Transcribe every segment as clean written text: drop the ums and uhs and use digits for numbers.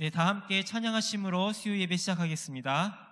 네, 다 함께 찬양하심으로 수요 예배 시작하겠습니다.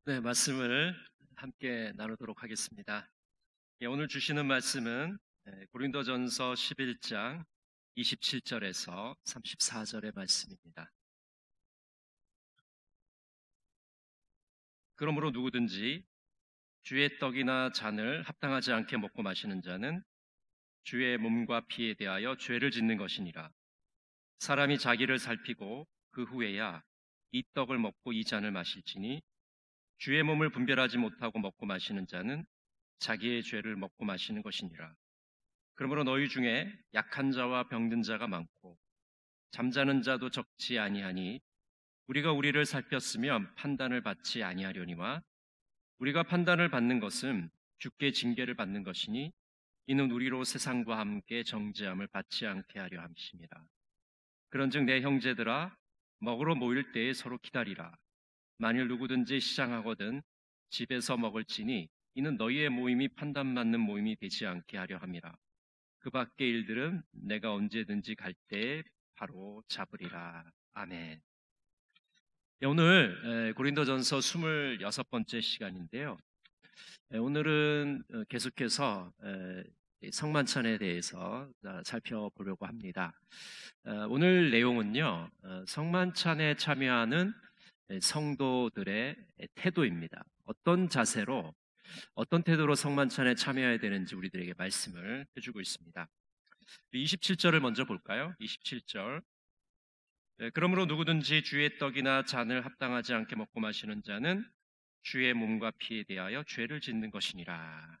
네, 말씀을 함께 나누도록 하겠습니다. 오늘 주시는 말씀은 고린도전서 11장 27절에서 34절의 말씀입니다. 그러므로 누구든지 주의 떡이나 잔을 합당하지 않게 먹고 마시는 자는 주의 몸과 피에 대하여 죄를 짓는 것이니라. 사람이 자기를 살피고 그 후에야 이 떡을 먹고 이 잔을 마실지니 주의 몸을 분별하지 못하고 먹고 마시는 자는 자기의 죄를 먹고 마시는 것이니라. 그러므로 너희 중에 약한 자와 병든 자가 많고 잠자는 자도 적지 아니하니 우리가 우리를 살폈으면 판단을 받지 아니하려니와 우리가 판단을 받는 것은 주께 징계를 받는 것이니 이는 우리로 세상과 함께 정죄함을 받지 않게 하려 함이니라. 그런즉 내 형제들아 먹으러 모일 때에 서로 기다리라. 만일 누구든지 시장하거든 집에서 먹을지니 이는 너희의 모임이 판단받는 모임이 되지 않게 하려 함이라. 그 밖의 일들은 내가 언제든지 갈 때에 바로 잡으리라. 아멘. 오늘 고린도전서 26번째 시간인데요. 오늘은 계속해서 성만찬에 대해서 살펴보려고 합니다. 오늘 내용은요, 성만찬에 참여하는 성도들의 태도입니다. 어떤 자세로, 어떤 태도로 성만찬에 참여해야 되는지 우리들에게 말씀을 해주고 있습니다. 27절을 먼저 볼까요? 27절. 그러므로 누구든지 주의 떡이나 잔을 합당하지 않게 먹고 마시는 자는 주의 몸과 피에 대하여 죄를 짓는 것이니라.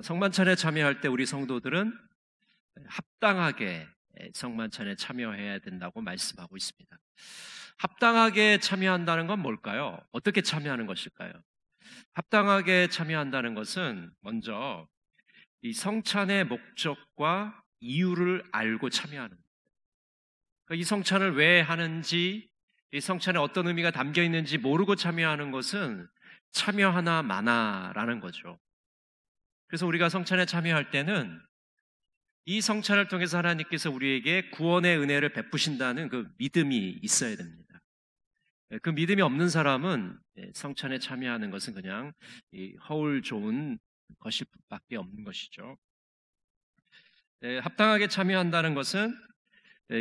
성만찬에 참여할 때 우리 성도들은 합당하게 성만찬에 참여해야 된다고 말씀하고 있습니다. 합당하게 참여한다는 건 뭘까요? 어떻게 참여하는 것일까요? 합당하게 참여한다는 것은 먼저 이 성찬의 목적과 이유를 알고 참여하는 거예요. 이 성찬을 왜 하는지, 이 성찬에 어떤 의미가 담겨 있는지 모르고 참여하는 것은 참여하나 마나라는 거죠. 그래서 우리가 성찬에 참여할 때는 이 성찬을 통해서 하나님께서 우리에게 구원의 은혜를 베푸신다는 그 믿음이 있어야 됩니다. 그 믿음이 없는 사람은 성찬에 참여하는 것은 그냥 허울 좋은 것일 밖에 없는 것이죠. 합당하게 참여한다는 것은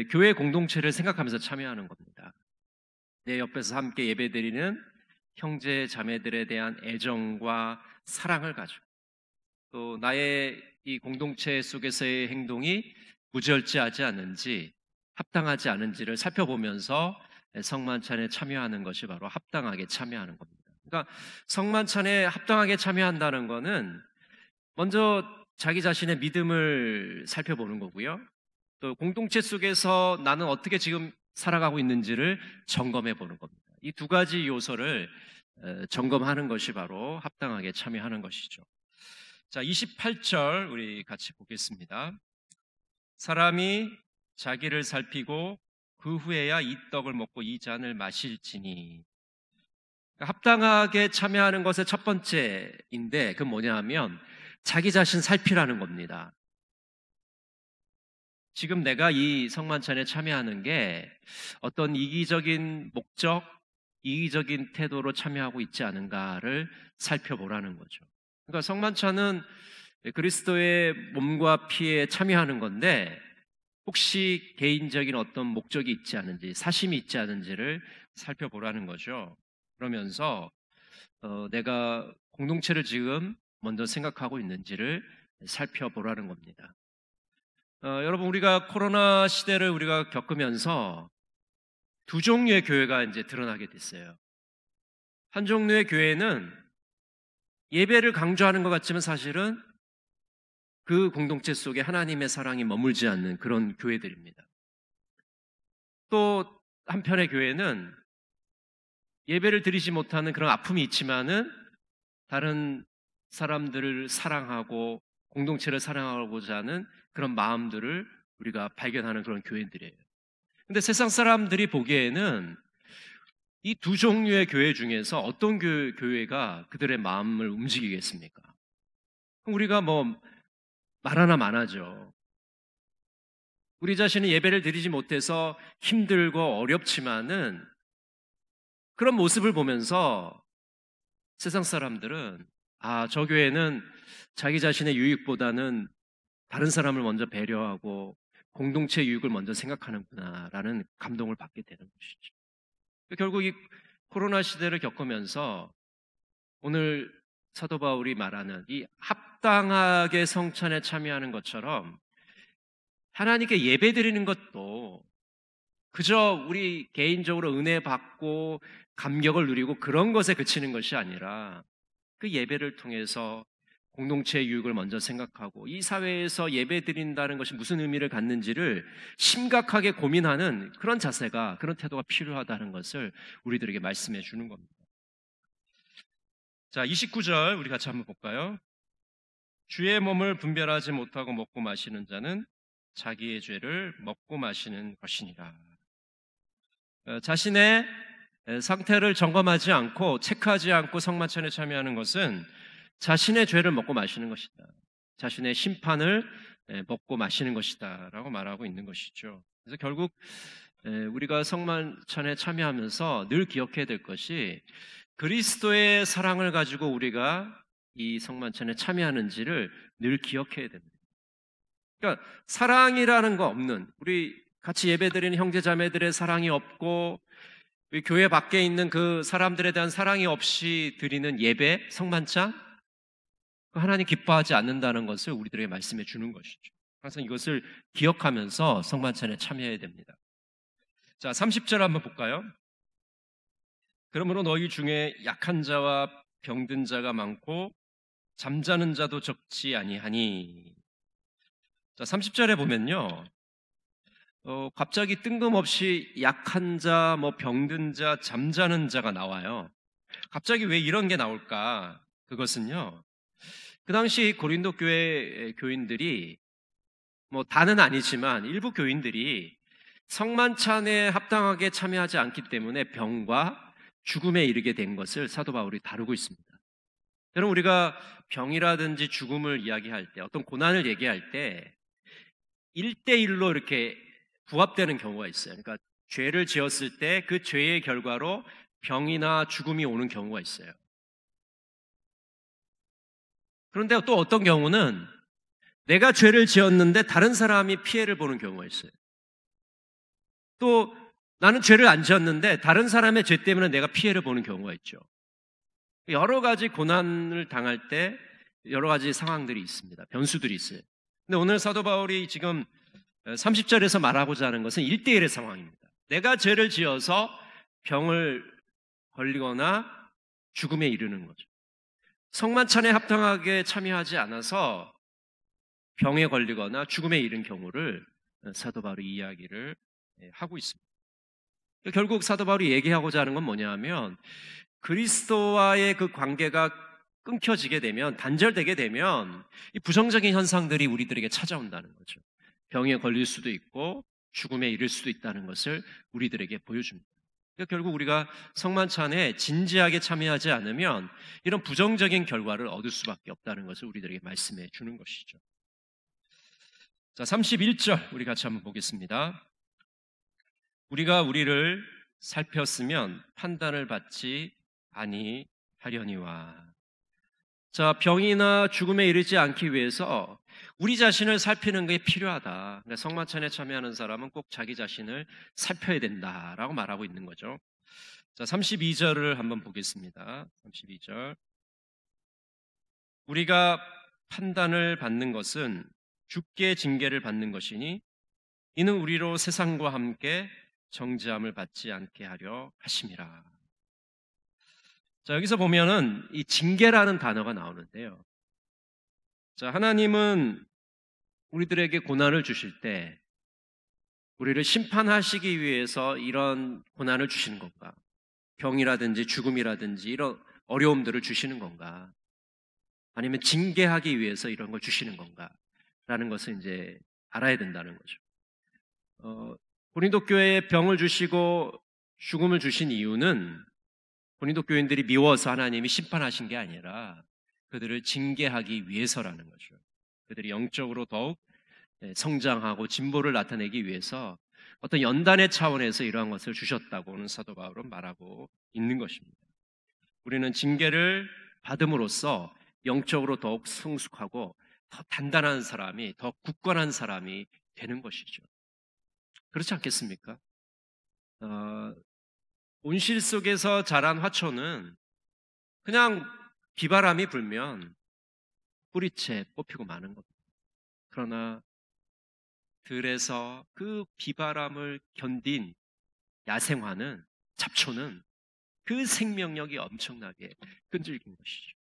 교회 공동체를 생각하면서 참여하는 겁니다. 내 옆에서 함께 예배드리는 형제 자매들에 대한 애정과 사랑을 가지고 또 나의 이 공동체 속에서의 행동이 무절제하지 않은지 합당하지 않은지를 살펴보면서 성만찬에 참여하는 것이 바로 합당하게 참여하는 겁니다. 그러니까 성만찬에 합당하게 참여한다는 것은 먼저 자기 자신의 믿음을 살펴보는 거고요. 또 공동체 속에서 나는 어떻게 지금 살아가고 있는지를 점검해 보는 겁니다. 이 두 가지 요소를 점검하는 것이 바로 합당하게 참여하는 것이죠. 자, 28절 우리 같이 보겠습니다. 사람이 자기를 살피고 그 후에야 이 떡을 먹고 이 잔을 마실지니. 합당하게 참여하는 것의 첫 번째인데 그건 뭐냐 하면 자기 자신 살피라는 겁니다. 지금 내가 이 성만찬에 참여하는 게 어떤 이기적인 목적, 이기적인 태도로 참여하고 있지 않은가를 살펴보라는 거죠. 그러니까 성만찬은 그리스도의 몸과 피에 참여하는 건데 혹시 개인적인 어떤 목적이 있지 않은지, 사심이 있지 않은지를 살펴보라는 거죠. 그러면서 내가 공동체를 지금 먼저 생각하고 있는지를 살펴보라는 겁니다. 여러분, 우리가 코로나 시대를 우리가 겪으면서 두 종류의 교회가 이제 드러나게 됐어요. 한 종류의 교회는 예배를 강조하는 것 같지만 사실은 그 공동체 속에 하나님의 사랑이 머물지 않는 그런 교회들입니다. 또 한편의 교회는 예배를 드리지 못하는 그런 아픔이 있지만은 다른 사람들을 사랑하고 공동체를 사랑하고자 하는 그런 마음들을 우리가 발견하는 그런 교회들이에요. 근데 세상 사람들이 보기에는 이 두 종류의 교회 중에서 어떤 교회가 그들의 마음을 움직이겠습니까? 우리가 뭐 말하나 마나죠. 우리 자신이 예배를 드리지 못해서 힘들고 어렵지만은 그런 모습을 보면서 세상 사람들은 저 교회는 자기 자신의 유익보다는 다른 사람을 먼저 배려하고 공동체 유익을 먼저 생각하는구나 라는 감동을 받게 되는 것이죠. 결국 이 코로나 시대를 겪으면서 오늘 사도 바울이 말하는 이 합당하게 성찬에 참여하는 것처럼 하나님께 예배드리는 것도 그저 우리 개인적으로 은혜 받고 감격을 누리고 그런 것에 그치는 것이 아니라 그 예배를 통해서 공동체의 유익을 먼저 생각하고 이 사회에서 예배드린다는 것이 무슨 의미를 갖는지를 심각하게 고민하는 그런 자세가, 그런 태도가 필요하다는 것을 우리들에게 말씀해 주는 겁니다. 자, 29절 우리 같이 한번 볼까요? 주의 몸을 분별하지 못하고 먹고 마시는 자는 자기의 죄를 먹고 마시는 것이니라. 자신의 상태를 점검하지 않고 체크하지 않고 성만찬에 참여하는 것은 자신의 죄를 먹고 마시는 것이다. 자신의 심판을 먹고 마시는 것이다 라고 말하고 있는 것이죠. 그래서 결국 우리가 성만찬에 참여하면서 늘 기억해야 될 것이 그리스도의 사랑을 가지고 우리가 이 성만찬에 참여하는지를 늘 기억해야 됩니다. 그러니까 사랑이라는 거 없는, 우리 같이 예배드리는 형제자매들의 사랑이 없고 우리 교회 밖에 있는 그 사람들에 대한 사랑이 없이 드리는 예배, 성만찬, 하나님 기뻐하지 않는다는 것을 우리들에게 말씀해 주는 것이죠. 항상 이것을 기억하면서 성만찬에 참여해야 됩니다. 자, 30절 한번 볼까요? 그러므로 너희 중에 약한 자와 병든 자가 많고 잠자는 자도 적지 아니하니. 자, 30절에 보면요. 갑자기 뜬금없이 약한 자, 병든 자, 잠자는 자가 나와요. 갑자기 왜 이런 게 나올까? 그것은요. 그 당시 고린도 교회 교인들이 다는 아니지만 일부 교인들이 성만찬에 합당하게 참여하지 않기 때문에 병과 죽음에 이르게 된 것을 사도 바울이 다루고 있습니다. 여러분, 우리가 병이라든지 죽음을 이야기할 때, 어떤 고난을 얘기할 때 1대1로 이렇게 부합되는 경우가 있어요. 그러니까 죄를 지었을 때 그 죄의 결과로 병이나 죽음이 오는 경우가 있어요. 그런데 또 어떤 경우는 내가 죄를 지었는데 다른 사람이 피해를 보는 경우가 있어요. 또 나는 죄를 안 지었는데 다른 사람의 죄 때문에 내가 피해를 보는 경우가 있죠. 여러 가지 고난을 당할 때 여러 가지 상황들이 있습니다. 변수들이 있어요. 근데 오늘 사도 바울이 지금 30절에서 말하고자 하는 것은 1대1의 상황입니다. 내가 죄를 지어서 병을 걸리거나 죽음에 이르는 거죠. 성만찬에 합당하게 참여하지 않아서 병에 걸리거나 죽음에 이른 경우를 사도 바울이 이야기를 하고 있습니다. 결국 사도 바울이 얘기하고자 하는 건 뭐냐 하면 그리스도와의 그 관계가 끊겨지게 되면, 단절되게 되면 이 부정적인 현상들이 우리들에게 찾아온다는 거죠. 병에 걸릴 수도 있고 죽음에 이를 수도 있다는 것을 우리들에게 보여줍니다. 그러니까 결국 우리가 성만찬에 진지하게 참여하지 않으면 이런 부정적인 결과를 얻을 수밖에 없다는 것을 우리들에게 말씀해 주는 것이죠. 자, 31절 우리 같이 한번 보겠습니다. 우리가 우리를 살폈으면 판단을 받지 아니하려니와. 자, 병이나 죽음에 이르지 않기 위해서 우리 자신을 살피는 게 필요하다. 그러니까 성만찬에 참여하는 사람은 꼭 자기 자신을 살펴야 된다라고 말하고 있는 거죠. 자, 32절을 한번 보겠습니다. 32절. 우리가 판단을 받는 것은 주께 징계를 받는 것이니 이는 우리로 세상과 함께 정죄함을 받지 않게 하려 하심이라. 자, 여기서 보면은 이 징계라는 단어가 나오는데요. 자, 하나님은 우리들에게 고난을 주실 때 우리를 심판하시기 위해서 이런 고난을 주시는 건가? 병이라든지 죽음이라든지 이런 어려움들을 주시는 건가? 아니면 징계하기 위해서 이런 걸 주시는 건가? 라는 것을 이제 알아야 된다는 거죠. 고린도 교회에 병을 주시고 죽음을 주신 이유는 고린도 교인들이 미워서 하나님이 심판하신 게 아니라 그들을 징계하기 위해서라는 거죠. 그들이 영적으로 더욱 성장하고 진보를 나타내기 위해서 어떤 연단의 차원에서 이러한 것을 주셨다고는 사도 바울은 말하고 있는 것입니다. 우리는 징계를 받음으로써 영적으로 더욱 성숙하고 더 단단한 사람이, 더 굳건한 사람이 되는 것이죠. 그렇지 않겠습니까? 온실 속에서 자란 화초는 그냥 비바람이 불면 뿌리채 뽑히고 마는 겁니다. 그러나 들에서 그 비바람을 견딘 야생화는, 잡초는 그 생명력이 엄청나게 끈질긴 것이죠.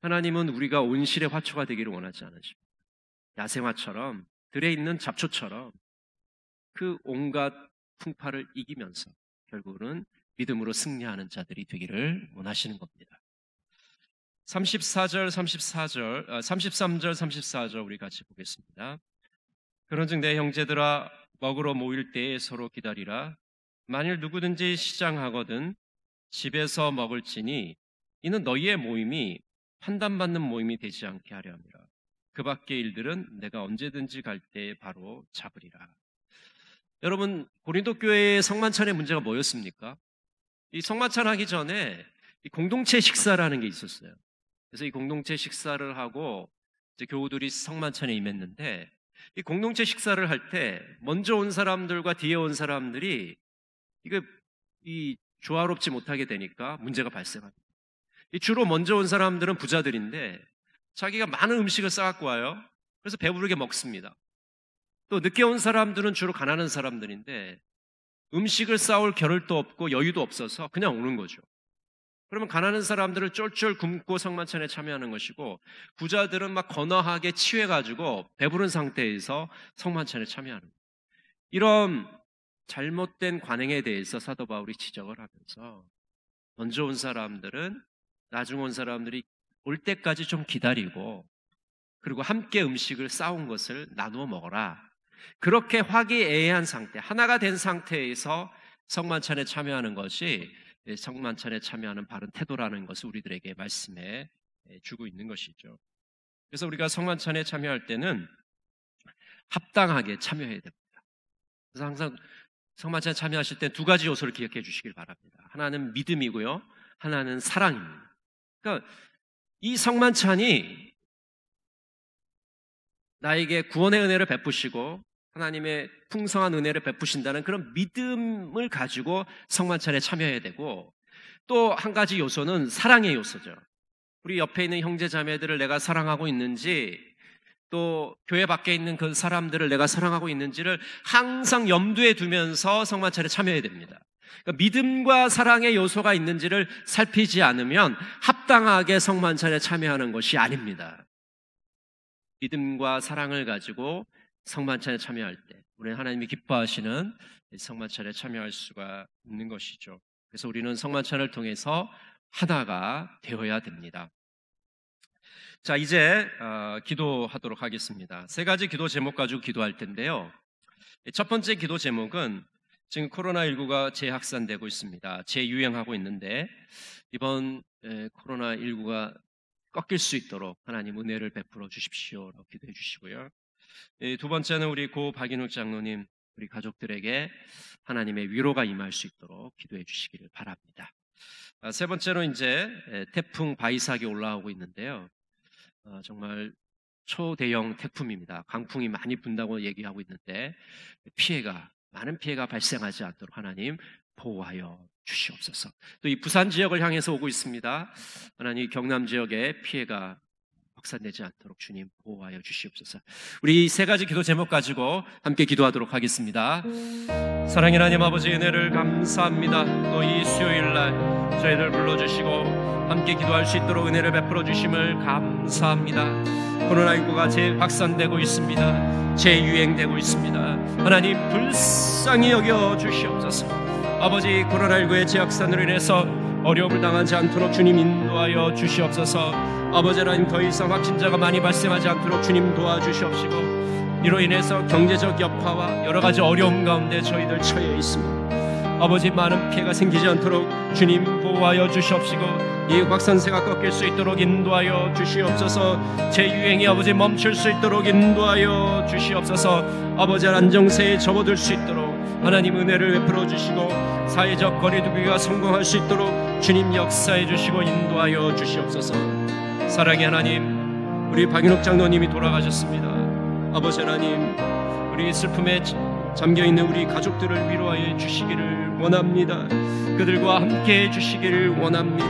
하나님은 우리가 온실의 화초가 되기를 원하지 않으십니다. 야생화처럼, 들에 있는 잡초처럼 그 온갖 풍파를 이기면서 결국은 믿음으로 승리하는 자들이 되기를 원하시는 겁니다. 33절, 34절 우리 같이 보겠습니다. 그런즉 내 형제들아, 먹으러 모일 때에 서로 기다리라. 만일 누구든지 시장하거든 집에서 먹을지니 이는 너희의 모임이 판단받는 모임이 되지 않게 하려 함이라. 그 밖의 일들은 내가 언제든지 갈 때에 바로 잡으리라. 여러분, 고린도 교회의 성만찬의 문제가 뭐였습니까? 이 성만찬 하기 전에 이 공동체 식사라는 게 있었어요. 그래서 이 공동체 식사를 하고 이제 교우들이 성만찬에 임했는데, 이 공동체 식사를 할 때 먼저 온 사람들과 뒤에 온 사람들이 이 조화롭지 못하게 되니까 문제가 발생합니다. 주로 먼저 온 사람들은 부자들인데 자기가 많은 음식을 싸갖고 와요. 그래서 배부르게 먹습니다. 또 늦게 온 사람들은 주로 가난한 사람들인데 음식을 싸올 겨를도 없고 여유도 없어서 그냥 오는 거죠. 그러면 가난한 사람들을 쫄쫄 굶고 성만찬에 참여하는 것이고, 부자들은 막 건어하게 취해가지고 배부른 상태에서 성만찬에 참여하는 거예요. 이런 잘못된 관행에 대해서 사도 바울이 지적을 하면서, 먼저 온 사람들은 나중 온 사람들이 올 때까지 좀 기다리고, 그리고 함께 음식을 싸운 것을 나누어 먹어라. 그렇게 화기애애한 상태, 하나가 된 상태에서 성만찬에 참여하는 것이 성만찬에 참여하는 바른 태도라는 것을 우리들에게 말씀해 주고 있는 것이죠. 그래서 우리가 성만찬에 참여할 때는 합당하게 참여해야 됩니다. 그래서 항상 성만찬에 참여하실 때 두 가지 요소를 기억해 주시길 바랍니다. 하나는 믿음이고요, 하나는 사랑입니다. 그러니까 이 성만찬이 나에게 구원의 은혜를 베푸시고 하나님의 풍성한 은혜를 베푸신다는 그런 믿음을 가지고 성만찬에 참여해야 되고, 또 한 가지 요소는 사랑의 요소죠. 우리 옆에 있는 형제 자매들을 내가 사랑하고 있는지, 또 교회 밖에 있는 그 사람들을 내가 사랑하고 있는지를 항상 염두에 두면서 성만찬에 참여해야 됩니다. 그러니까 믿음과 사랑의 요소가 있는지를 살피지 않으면 합당하게 성만찬에 참여하는 것이 아닙니다. 믿음과 사랑을 가지고 성만찬에 참여할 때 우리는 하나님이 기뻐하시는 성만찬에 참여할 수가 있는 것이죠. 그래서 우리는 성만찬을 통해서 하나가 되어야 됩니다. 자, 이제 기도하도록 하겠습니다. 세 가지 기도 제목 가지고 기도할 텐데요. 첫 번째 기도 제목은 지금 코로나19가 재확산되고 있습니다. 재유행하고 있는데 이번 코로나19가 꺾일 수 있도록 하나님 은혜를 베풀어 주십시오라고 기도해 주시고요. 두 번째는 우리 고 박인욱 장로님, 우리 가족들에게 하나님의 위로가 임할 수 있도록 기도해 주시기를 바랍니다. 세 번째로 이제 태풍 바이삭이 올라오고 있는데요. 정말 초대형 태풍입니다. 강풍이 많이 분다고 얘기하고 있는데 많은 피해가 발생하지 않도록 하나님 보호하여 주시옵소서. 또 이 부산 지역을 향해서 오고 있습니다. 하나님 경남 지역에 피해가 확산되지 않도록 주님 보호하여 주시옵소서. 우리 세 가지 기도 제목 가지고 함께 기도하도록 하겠습니다. 사랑의 하나님 아버지, 은혜를 감사합니다. 또 이 수요일날 저희를 불러주시고 함께 기도할 수 있도록 은혜를 베풀어 주심을 감사합니다. 코로나19가 재확산되고 있습니다. 재유행되고 있습니다. 하나님 불쌍히 여겨 주시옵소서. 아버지, 코로나19의 재확산으로 인해서 어려움을 당하지 않도록 주님 인도하여 주시옵소서. 아버지 하나님, 더 이상 확진자가 많이 발생하지 않도록 주님 도와주시옵시고, 이로 인해서 경제적 여파와 여러 가지 어려움 가운데 저희들 처해 있습니다. 아버지, 많은 피해가 생기지 않도록 주님 보호하여 주시옵시고, 이 확산세가 꺾일 수 있도록 인도하여 주시옵소서. 재유행이 아버지 멈출 수 있도록 인도하여 주시옵소서. 아버지, 안정세에 접어들 수 있도록 하나님 은혜를 베풀어 주시고, 사회적 거리두기가 성공할 수 있도록 주님 역사해 주시고 인도하여 주시옵소서. 사랑의 하나님, 우리 박인욱 장로님이 돌아가셨습니다. 아버지 하나님, 우리 슬픔에 잠겨있는 우리 가족들을 위로하여 주시기를 원합니다. 그들과 함께 해주시기를 원합니다.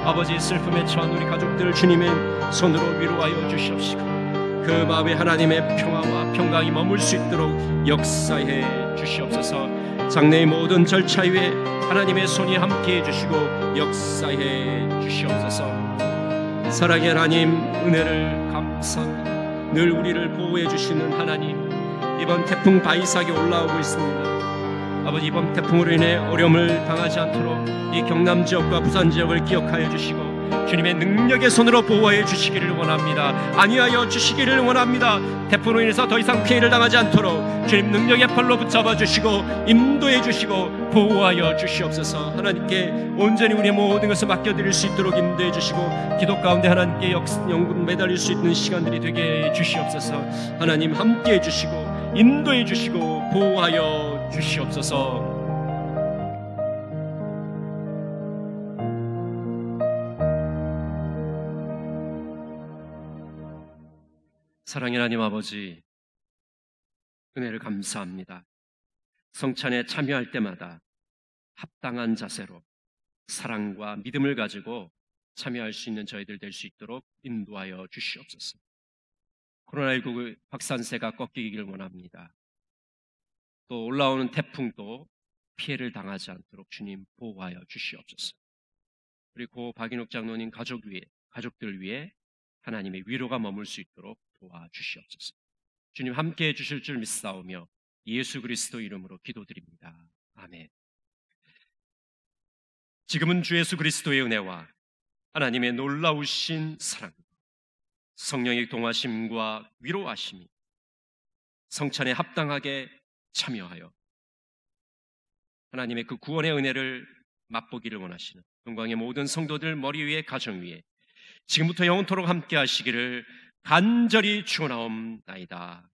아버지, 슬픔에 처한 우리 가족들 주님의 손으로 위로하여 주시옵시고 그 마음에 하나님의 평화와 평강이 머물 수 있도록 역사해 주시옵소서. 장래의 모든 절차 위에 하나님의 손이 함께해 주시고 역사해 주시옵소서. 사랑의 하나님, 은혜를 감사합니다. 늘 우리를 보호해 주시는 하나님, 이번 태풍 바이삭이 올라오고 있습니다. 아버지, 이번 태풍으로 인해 어려움을 당하지 않도록 이 경남 지역과 부산 지역을 기억하여 주시고 주님의 능력의 손으로 보호해 주시기를 원합니다. 안위하여 주시기를 원합니다. 태풍으로 인해서 더 이상 피해를 당하지 않도록 주님 능력의 팔로 붙잡아 주시고 인도해 주시고 보호하여 주시옵소서. 하나님께 온전히 우리의 모든 것을 맡겨드릴 수 있도록 인도해 주시고 기도 가운데 하나님께 영분 매달릴 수 있는 시간들이 되게 해 주시옵소서. 하나님 함께해 주시고 인도해 주시고 보호하여 주시옵소서. 사랑의 하나님 아버지, 은혜를 감사합니다. 성찬에 참여할 때마다 합당한 자세로 사랑과 믿음을 가지고 참여할 수 있는 저희들 될 수 있도록 인도하여 주시옵소서. 코로나19 확산세가 꺾이기를 원합니다. 또 올라오는 태풍도 피해를 당하지 않도록 주님 보호하여 주시옵소서. 그리고 박인욱 장로님 가족들 위해 하나님의 위로가 머물 수 있도록 도와주시옵소서. 주님 함께해 주실 줄 믿사오며 예수 그리스도 이름으로 기도드립니다. 아멘. 지금은 주 예수 그리스도의 은혜와 하나님의 놀라우신 사랑, 성령의 동하심과 위로하심이 성찬에 합당하게 참여하여 하나님의 그 구원의 은혜를 맛보기를 원하시는 동광의 모든 성도들 머리 위에 가정 위에 지금부터 영원토록 함께 하시기를 간절히 축원하옵나이다.